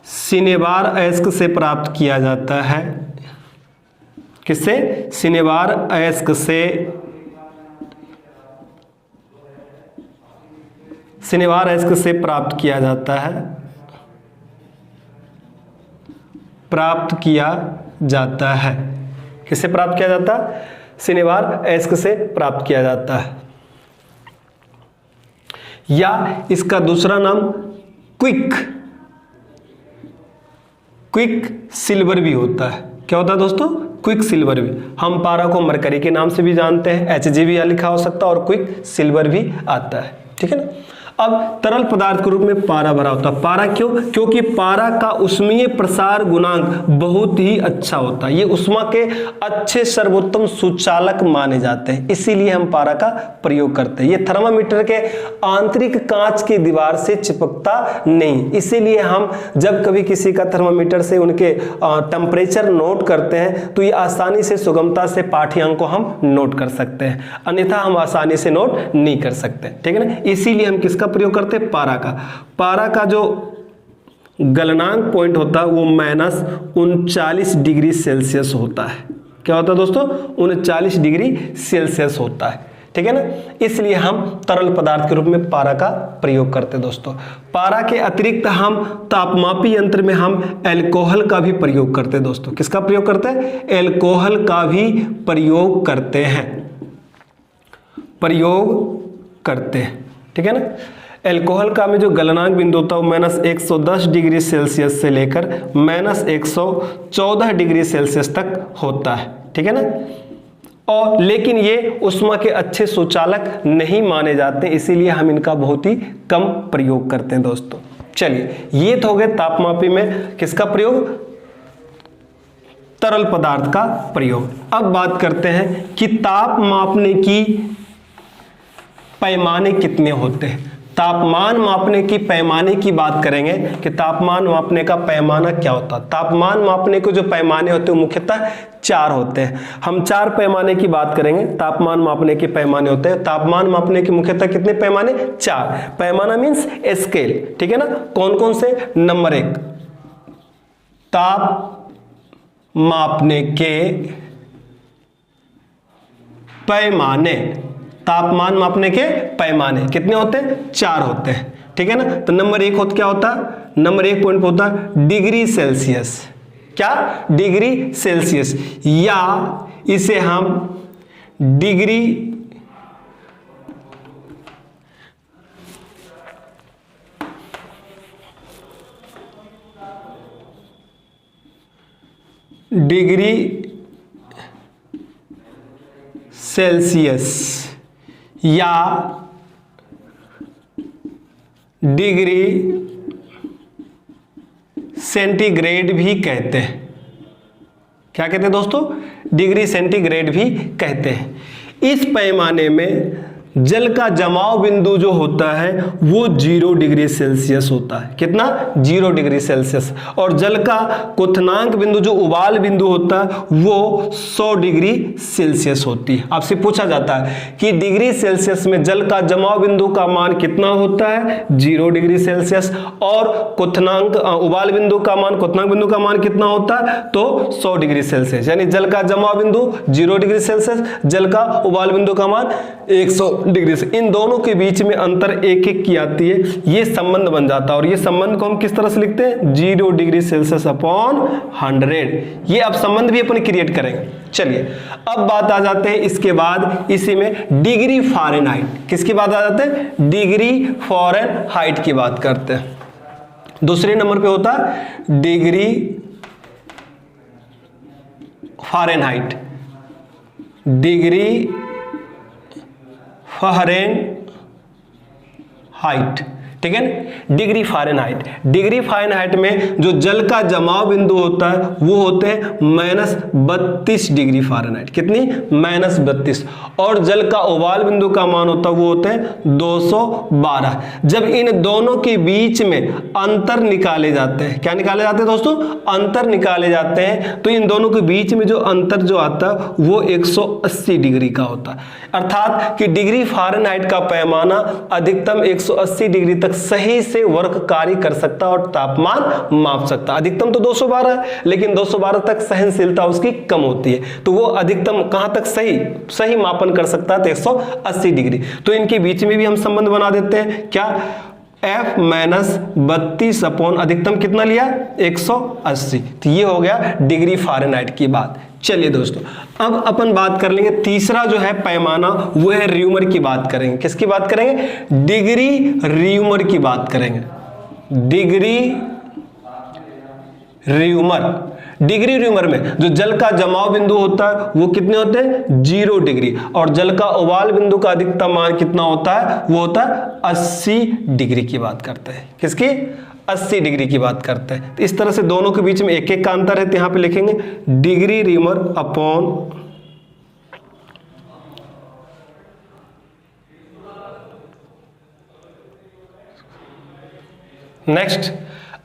सिनेबार अयस्क से प्राप्त किया जाता है। किससे? सिनेबार अयस्क से। सिनेबार अयस्क से प्राप्त किया जाता है। प्राप्त किया जाता है। किससे प्राप्त किया जाता है? सिनेबार अयस्क से प्राप्त किया जाता है। या इसका दूसरा नाम क्विक सिल्वर भी होता है। क्या होता है दोस्तों? क्विक सिल्वर भी। हम पारा को मरकरी के नाम से भी जानते हैं, Hg भी लिखा हो सकता है और क्विक सिल्वर भी आता है। ठीक है ना? अब तरल पदार्थ के रूप में पारा भरा होता है। पारा क्यों? क्योंकि पारा का ऊष्मीय प्रसार गुणांक बहुत ही अच्छा होता है, ये ऊष्मा के अच्छे सर्वोत्तम सुचालक माने जाते हैं, इसीलिए हम पारा का प्रयोग करते हैं। ये थर्मामीटर के आंतरिक कांच की दीवार से चिपकता नहीं, इसीलिए हम जब कभी किसी का थर्मामीटर से उनके टेम्परेचर नोट करते हैं तो ये आसानी से सुगमता से पाठ्यांक को हम नोट कर सकते हैं, अन्यथा हम आसानी से नोट नहीं कर सकते, ठीक है ना। इसीलिए हम किसका प्रयोग करते हैं? पारा का। पारा का जो गलनांक पॉइंट होता है वो -39 डिग्री सेल्सियस होता है। क्या होता है दोस्तों? 39 डिग्री सेल्सियस होता है, ठीक है ना। इसलिए हम तरल पदार्थ के रूप में पारा का प्रयोग करते हैं दोस्तों। पारा के अतिरिक्त हम तापमापी यंत्र में हम एल्कोहल का भी प्रयोग करते हैं दोस्तों। किसका प्रयोग करते हैं? एल्कोहल का भी प्रयोग करते हैं, ठीक है ना। एल्कोहल का में जो गलनांक बिंदु होता है वो -110 डिग्री सेल्सियस से लेकर -114 डिग्री सेल्सियस तक होता है, ठीक है ना। और लेकिन ये ऊष्मा के अच्छे सुचालक नहीं माने जाते, इसीलिए हम इनका बहुत ही कम प्रयोग करते हैं दोस्तों। चलिए, ये तो हो गए तापमापी में किसका प्रयोग? तरल पदार्थ का प्रयोग। अब बात करते हैं कि ताप मापने की पैमाने कितने होते हैं। तापमान मापने की पैमाने की बात करेंगे कि तापमान मापने का पैमाना क्या होता है। तापमान मापने के जो पैमाने होते हैं मुख्यतः 4 होते हैं। हम 4 पैमाने की बात करेंगे। तापमान मापने के पैमाने होते हैं। तापमान मापने के मुख्यतः कितने पैमाने? 4। पैमाना मीन्स स्केल, ठीक है ना। कौन कौन से? नंबर 1 ताप मापने के पैमाने। तापमान मापने के पैमाने कितने होते हैं? 4 होते हैं, ठीक है ना। तो नंबर 1 होता क्या होता है? नंबर 1 पॉइंट होता है डिग्री सेल्सियस। क्या? डिग्री सेल्सियस, या इसे हम डिग्री सेल्सियस या डिग्री सेंटीग्रेड भी कहते हैं। क्या कहते हैं दोस्तों? डिग्री सेंटीग्रेड भी कहते हैं। इस पैमाने में जल का जमाव बिंदु जो होता है वो 0 डिग्री सेल्सियस होता है। कितना? 0 डिग्री सेल्सियस। और जल का क्वथनांक बिंदु जो उबाल बिंदु होता है वो 100 डिग्री सेल्सियस होती है। आपसे पूछा जाता है कि डिग्री सेल्सियस में जल का जमाव बिंदु का मान कितना होता है? 0 डिग्री सेल्सियस। और क्वथनांक उबाल बिंदु का मान, क्वथनांक बिंदु का मान कितना होता है? तो 100 डिग्री सेल्सियस। यानी जल का जमाव बिंदु 0 डिग्री सेल्सियस, जल का उबाल बिंदु का मान 100 डिग्री से। इन दोनों के बीच में अंतर 1-1 की आती है, ये संबंध बन जाता है। और ये संबंध को हम किस तरह से लिखते हैं? 0 डिग्री सेल्सियस अपॉन 100। ये अब संबंध भी अपन क्रिएट करेंगे। चलिए, अब बात आ जाते हैं इसके बाद इसी में डिग्री फ़ारेनहाइट। किसकी बात आ जाते हैं? डिग्री फ़ारेनहाइट की बात करते हैं। दूसरे नंबर पे होता है डिग्री फ़ारेनहाइट। डिग्री फ़ारेनहाइट, ठीक है। Degree Fahrenheit. डिग्री फ़ारेनहाइट में जो जल का जमाव बिंदु होता है वो होते हैं -32 डिग्री फ़ारेनहाइट। कितनी? -32। और जल का उबाल बिंदु का मान होता है वो होते हैं 212। जब इन दोनों के बीच में अंतर निकाले जाते हैं, क्या निकाले जाते हैं दोस्तों? अंतर निकाले जाते हैं, तो इन दोनों के बीच में जो अंतर जो आता है वो 180 डिग्री का होता है। अर्थात कि डिग्री फ़ारेनहाइट का पैमाना अधिकतम 180 डिग्री तक सही से वर्क कार्य कर सकता और तापमान माप सकता। अधिकतम तो 212 है, लेकिन 212 तक सहनशीलता उसकी कम होती है, तो वो अधिकतम कहां तक सही मापन कर सकता है? 180 डिग्री। तो इनके बीच में भी हम संबंध बना देते हैं। क्या? F - 32 अपॉन अधिकतम कितना लिया? 180। तो ये हो गया डिग्री फ़ारेनहाइट की बात। चलिए दोस्तों, अब अपन बात कर लेंगे तीसरा जो है पैमाना, वो है र्यूमर की बात करेंगे। किसकी बात करेंगे? डिग्री र्यूमर की बात करेंगे। Degree rumour. डिग्री र्यूमर में जो जल का जमाव बिंदु होता है वो कितने होते हैं 0 डिग्री, और जल का उबाल बिंदु का अधिकतम मान कितना होता है वो होता है 80 डिग्री की बात करते हैं। किसकी? 80 डिग्री की बात करते हैं। तो इस तरह से दोनों के बीच में एक एक का अंतर है, तो यहां पे लिखेंगे डिग्री र्यूमर अपॉन नेक्स्ट।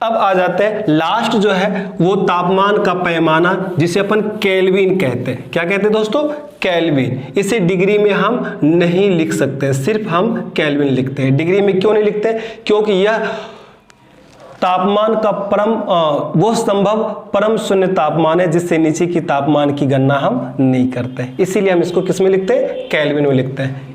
अब आ जाते हैं लास्ट जो है वो तापमान का पैमाना जिसे अपन केल्विन कहते हैं। क्या कहते हैं दोस्तों? केल्विन। इसे डिग्री में हम नहीं लिख सकते, सिर्फ हम केल्विन लिखते हैं। डिग्री में क्यों नहीं लिखते? क्योंकि यह तापमान का वो संभव परम शून्य तापमान है जिससे नीचे की तापमान की गणना हम नहीं करते, इसीलिए हम इसको किस में लिखते हैं? केल्विन में लिखते हैं।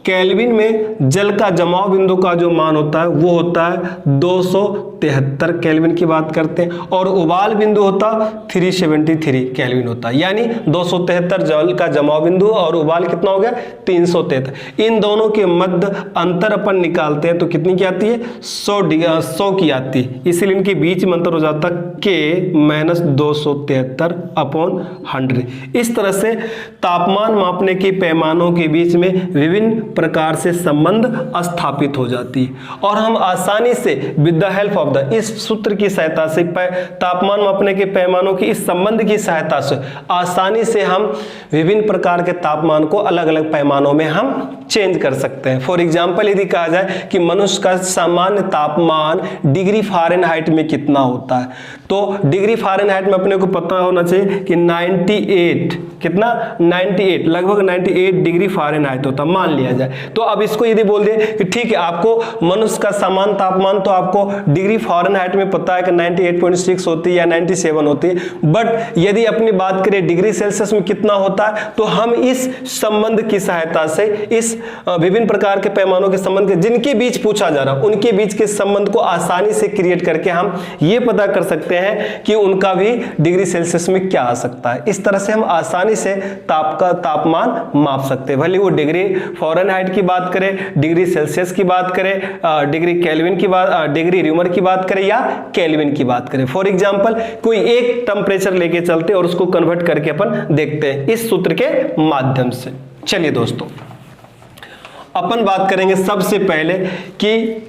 केल्विन में जल का जमाव बिंदु का जो मान होता है वो होता है 273 केल्विन की बात करते हैं, और उबाल बिंदु होता 373 केल्विन होता है। यानी 273 जल का जमाव बिंदु और उबाल कितना हो गया 373। इन दोनों के मध्य अंतर अपन निकालते हैं तो कितनी की आती है 100 की आती है, इसीलिए इनके बीच में अंतर हो जाता है K - 273 अपॉन 100। इस तरह से तापमान मापने के पैमानों के बीच में विभिन्न प्रकार से संबंध स्थापित हो जाती है, और हम आसानी से with the help of the इस सूत्र की सहायता से तापमान मापने के पैमानों की इस संबंध की सहायता से आसानी से हम विभिन्न प्रकार के तापमान को अलग अलग पैमानों में हम चेंज कर सकते हैं। फॉर एग्जांपल यदि कहा जाए कि मनुष्य का सामान्य तापमान डिग्री फ़ारेनहाइट में कितना होता है, तो डिग्री फ़ारेनहाइट में अपने को पता होना चाहिए कि 98 कितना 98 लगभग 98 डिग्री फ़ारेनहाइट होता है मान लिया जाए। तो अब इसको यदि बोल दें कि ठीक है आपको मनुष्य का सामान्य तापमान तो आपको डिग्री फ़ारेनहाइट में पता है कि 98.6 होती है या 97 होती है, बट यदि अपनी बात करें डिग्री सेल्सियस में कितना होता है तो हम इस संबंध की सहायता से इस विभिन्न प्रकार के पैमानों के संबंध के जिनके बीच पूछा जा रहा है उनके बीच के संबंध को आसानी से क्रिएट करके हम ये पता कर सकते हैं कि उनका भी डिग्री सेल्सियस में क्या आ सकता है। इस तरह से हम आसानी से तापमान माप सकते हैं, भले वो डिग्री फ़ारेनहाइट की बात करें, डिग्री सेल्सियस की बात करें, डिग्री केल्विन की बात, डिग्री र्यूमर की बात करें या केल्विन की बात करें। फॉर एग्जांपल कोई एक टेम्परेचर लेके चलते और उसको कन्वर्ट करके अपन देखते हैं इस सूत्र के माध्यम से। चलिए दोस्तों अपन बात करेंगे सबसे पहले कि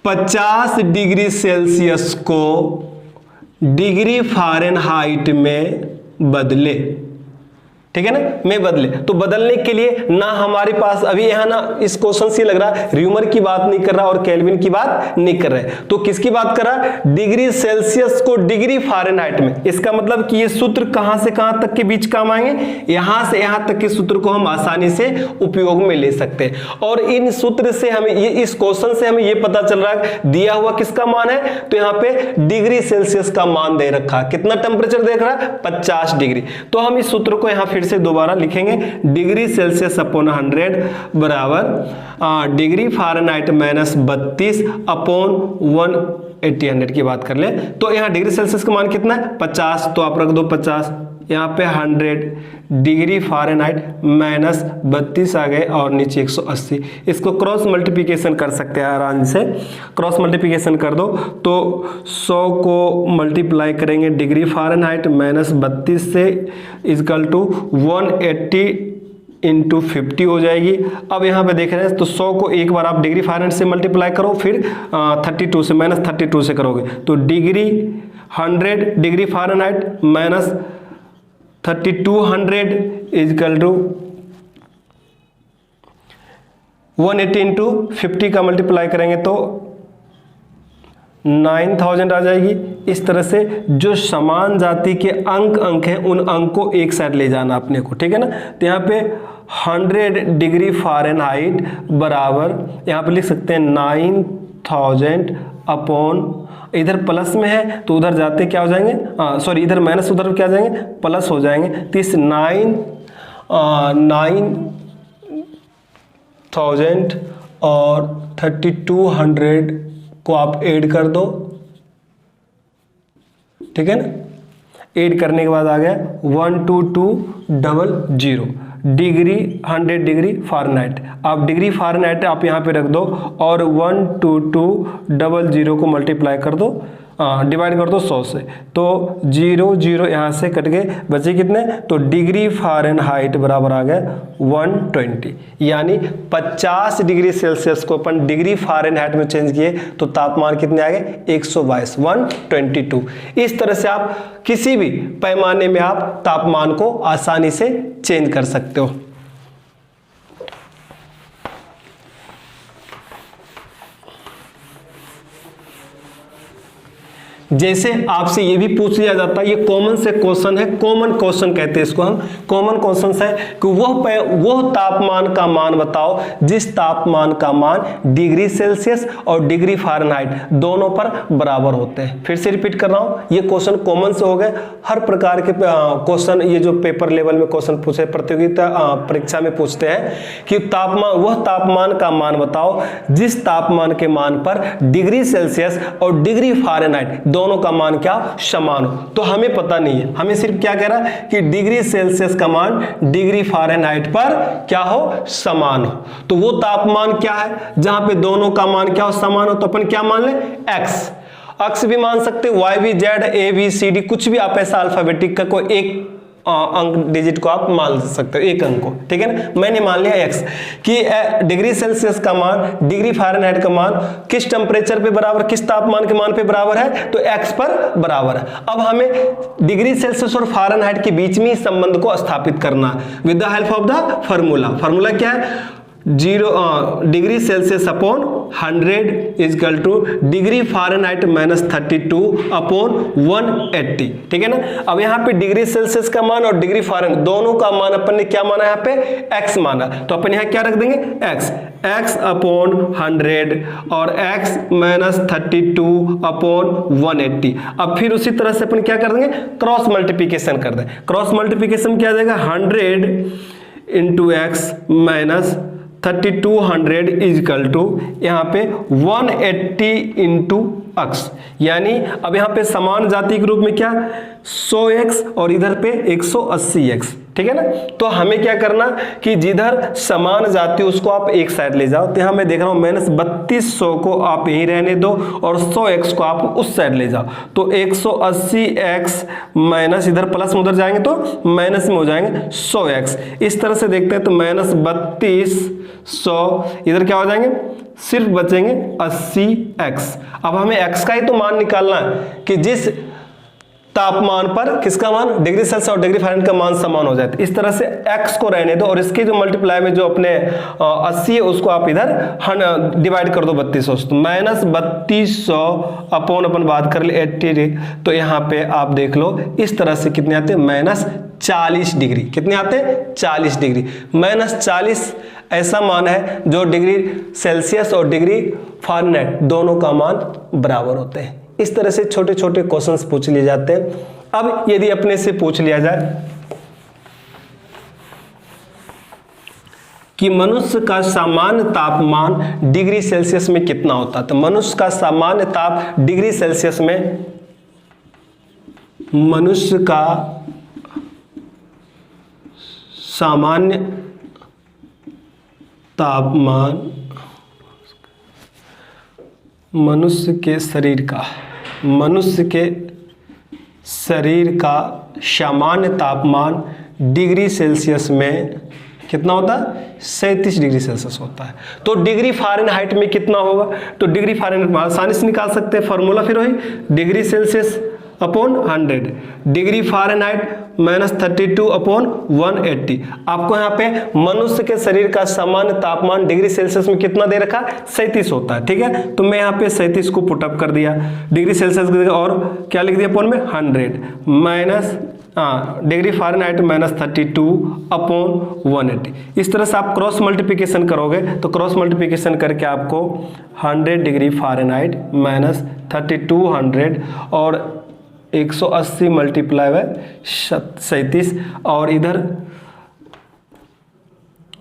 50 डिग्री सेल्सियस को डिग्री फ़ारेनहाइट में बदले, ठीक है ना, में बदले। तो बदलने के लिए ना हमारे पास अभी यहां ना इस क्वेश्चन से लग रहा है र्यूमर की बात नहीं कर रहा और केल्विन की बात नहीं कर रहा है, तो किसकी बात कर रहा है? डिग्री सेल्सियस को डिग्री फ़ारेनहाइट में। इसका मतलब कि ये सूत्र कहां से कहां तक के बीच काम आएंगे, यहां से यहां तक के सूत्र को हम आसानी से उपयोग में ले सकते हैं। और इन सूत्र से हमें इस क्वेश्चन से हमें ये पता चल रहा है दिया हुआ किसका मान है, तो यहाँ पे डिग्री सेल्सियस का मान दे रखा है। कितना टेम्परेचर देख रहा है 50 डिग्री। तो हम इस सूत्र को यहाँ फिर से दोबारा लिखेंगे डिग्री सेल्सियस अपॉन 100 बराबर डिग्री फ़ारेनहाइट -32 अपॉन 180 की बात कर ले। तो यहाँ डिग्री सेल्सियस का मान कितना है 50, तो आप रख दो 50, यहाँ पे 100 डिग्री फ़ारेनहाइट -32 आ गए और नीचे 180। इसको क्रॉस मल्टीप्लिकेशन कर सकते हैं आराम से, क्रॉस मल्टीप्लिकेशन कर दो तो 100 को मल्टीप्लाई करेंगे डिग्री फ़ारेनहाइट -32 से इक्वल टू 180 × 50 हो जाएगी। अब यहाँ पे देख रहे हैं तो 100 को एक बार आप डिग्री फ़ारेनहाइट से मल्टीप्लाई करो, फिर 32 से -32 से करोगे तो degree 100 degree Fahrenheit -3200 equal to 180 × 50 का मल्टीप्लाई करेंगे तो 9000 आ जाएगी। इस तरह से जो समान जाति के अंक हैं उन अंक को एक साइड ले जाना अपने को, ठीक है ना। तो यहाँ पे 100 डिग्री फ़ारेनहाइट बराबर यहाँ पे लिख सकते हैं 9000 अपॉन, इधर प्लस में है तो उधर जाते क्या हो जाएंगे, सॉरी इधर माइनस उधर क्या जाएंगे प्लस हो जाएंगे। तो इस 9000 और 3200 को आप ऐड कर दो, ठीक है ना। ऐड करने के बाद आ गया 12200 डिग्री 100 डिग्री फ़ारेनहाइट। आप डिग्री फ़ारेनहाइट आप यहाँ पे रख दो और 12200 को मल्टीप्लाई कर दो, डिवाइड कर दो 100 से, तो 0 0 यहाँ से कट गए, बचे कितने, तो डिग्री फ़ारेनहाइट बराबर आ गया 120, यानी 50 डिग्री सेल्सियस को अपन डिग्री फ़ारेनहाइट में चेंज किए तो तापमान कितने आ गए, 122, 122। इस तरह से आप किसी भी पैमाने में आप तापमान को आसानी से चेंज कर सकते हो। जैसे आपसे ये भी पूछ लिया जाता है, ये कॉमन से क्वेश्चन है, कॉमन क्वेश्चन कहते हैं इसको हम, कॉमन क्वेश्चन है कि वह तापमान का मान बताओ जिस तापमान का मान डिग्री सेल्सियस और डिग्री फ़ारेनहाइट दोनों पर बराबर होते हैं। फिर से रिपीट कर रहा हूं, ये क्वेश्चन कॉमन से हो गए। हर प्रकार के क्वेश्चन ये जो पेपर लेवल में क्वेश्चन पूछे, प्रतियोगिता परीक्षा में पूछते हैं कि तापमान, वह तापमान का मान बताओ जिस तापमान के मान पर डिग्री सेल्सियस और डिग्री फ़ारेनहाइट दोनों का मान क्या समान हो। तो हमें पता नहीं है, हमें सिर्फ क्या कह रहा है कि डिग्री सेल्सियस का मान डिग्री फ़ारेनहाइट पर क्या हो, समान हो। तो वो तापमान क्या है जहां पे दोनों का मान क्या हो, समान हो, तो अपन क्या मान ले, एक्स। अक्स भी मान सकते, वाई भी, Z, A B C D, कुछ भी आप ऐसा अल्फाबेटिक का कोई एक अंक डिजिट को आप मान सकते हो, एक अंक को, ठीक है ना। मैंने मान लिया एक्स कि डिग्री सेल्सियस का मान डिग्री फ़ारेनहाइट का मान किस टेम्परेचर पे बराबर, किस तापमान के मान पे बराबर है, तो एक्स पर बराबर है। अब हमें डिग्री सेल्सियस और फ़ारेनहाइट के बीच में इस संबंध को स्थापित करना है with the help of the formula. Formula क्या है, 0 degree Celsius upon 100 equal to degree Fahrenheit minus 32 upon 180, ठीक है ना। अब यहाँ पे डिग्री सेल्सियस का मान और डिग्री फ़ारेनहाइट दोनों का मान अपन ने क्या माना, यहाँ पे x माना, तो अपन यहाँ क्या रख देंगे, x अपॉन 100 और x माइनस 32 अपॉन 180। अब फिर उसी तरह से अपन क्या कर देंगे, क्रॉस मल्टीप्लीकेशन कर दें। क्रॉस मल्टीप्लीकेशन क्या आ जाएगा, 100 into X minus 3200 equal to यहाँ पे 180 इंटू एक्स, यानी अब यहाँ पे समान जाति के रूप में क्या 100x और इधर पे 180x, ठीक है ना। तो हमें क्या करना कि जिधर समान जाति उसको आप एक साइड ले जाओ, तो यहाँ मैं देख रहा हूँ माइनस 3200 को आप यहीं रहने दो और 100x को आप उस साइड ले जाओ, तो 180x माइनस इधर प्लस में उधर जाएंगे तो माइनस में हो जाएंगे 100x। इस तरह से देखते हैं तो माइनस 3200 इधर क्या हो जाएंगे, सिर्फ बचेंगे 80x। अब हमें x का ही तो मान निकालना है कि जिस तापमान पर किसका मान, डिग्री सेल्सियस और डिग्री फ़ारेनहाइट का मान समान हो जाए। तो इस तरह से x को रहने दो और इसके जो मल्टीप्लाई में जो अपने 80 है उसको आप इधर डिवाइड कर दो 3200, तो माइनस 3200 अपॉन अपन बात कर ले 80, तो यहाँ पे आप देख लो इस तरह से कितने आते हैं, माइनस 40 डिग्री। कितने आते हैं, 40 डिग्री। माइनस 40 ऐसा मान है जो डिग्री सेल्सियस और डिग्री फ़ारेनहाइट दोनों का मान बराबर होते हैं। इस तरह से छोटे छोटे क्वेश्चंस पूछ लिए जाते हैं। अब यदि अपने से पूछ लिया जाए कि मनुष्य का सामान्य तापमान डिग्री सेल्सियस में कितना होता है, तो मनुष्य का सामान्य ताप डिग्री सेल्सियस में, मनुष्य का सामान्य तापमान मनुष्य के शरीर का सामान्य तापमान डिग्री सेल्सियस में कितना होता है, 37 डिग्री सेल्सियस होता है। तो डिग्री फ़ारेनहाइट में कितना होगा, तो डिग्री फ़ारेनहाइट में आसानी से निकाल सकते हैं। फॉर्मूला फिर वही degree Celsius upon 100, degree Fahrenheit minus 32 upon 180। आपको यहाँ पे मनुष्य के शरीर का सामान्य तापमान डिग्री सेल्सियस में कितना दे रखा, 37 होता है, ठीक है। तो मैं यहाँ पे 37 को पुटअप कर दिया डिग्री सेल्सियस की जगह, और क्या लिख दिया अपॉन में 100 minus degree Fahrenheit minus 32 upon 180। इस तरह से आप क्रॉस मल्टीप्लिकेशन करोगे तो क्रॉस मल्टीप्लिकेशन करके आपको 100 डिग्री फ़ारेनहाइट माइनस 3200 और 180 मल्टीप्लाई बाय 37 और इधर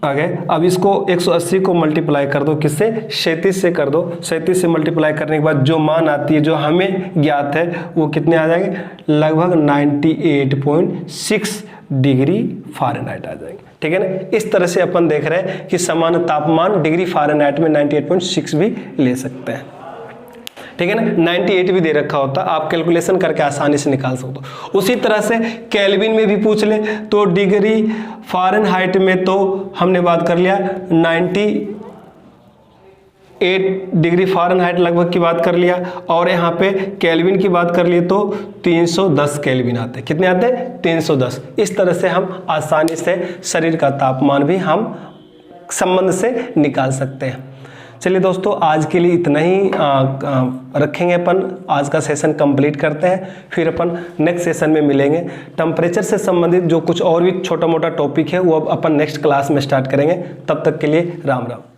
आगे। अब इसको 180 को मल्टीप्लाई कर दो किससे, 37 से कर दो। 37 से मल्टीप्लाई करने के बाद जो मान आती है जो हमें ज्ञात है वो कितने आ जाएंगे, लगभग 98.6 डिग्री फ़ारेनहाइट आ जाएंगे, ठीक है ना। इस तरह से अपन देख रहे हैं कि सामान्य तापमान डिग्री फ़ारेनहाइट में 98.6 भी ले सकते हैं, ठीक है ना। 98 भी दे रखा होता, आप कैलकुलेशन करके आसानी से निकाल सकते हो। उसी तरह से केल्विन में भी पूछ ले तो डिग्री फ़ारेनहाइट में तो हमने बात कर लिया 98 डिग्री फ़ारेनहाइट लगभग की बात कर लिया, और यहाँ पे केल्विन की बात कर लिए तो 310 केल्विन आते हैं। कितने आते हैं? 310। इस तरह से हम आसानी से शरीर का तापमान भी हम संबंध से निकाल सकते हैं। चलिए दोस्तों, आज के लिए इतना ही रखेंगे अपन। आज का सेशन कंप्लीट करते हैं, फिर अपन नेक्स्ट सेशन में मिलेंगे। टेम्परेचर से संबंधित जो कुछ और भी छोटा मोटा टॉपिक है वो अब अपन नेक्स्ट क्लास में स्टार्ट करेंगे। तब तक के लिए राम राम।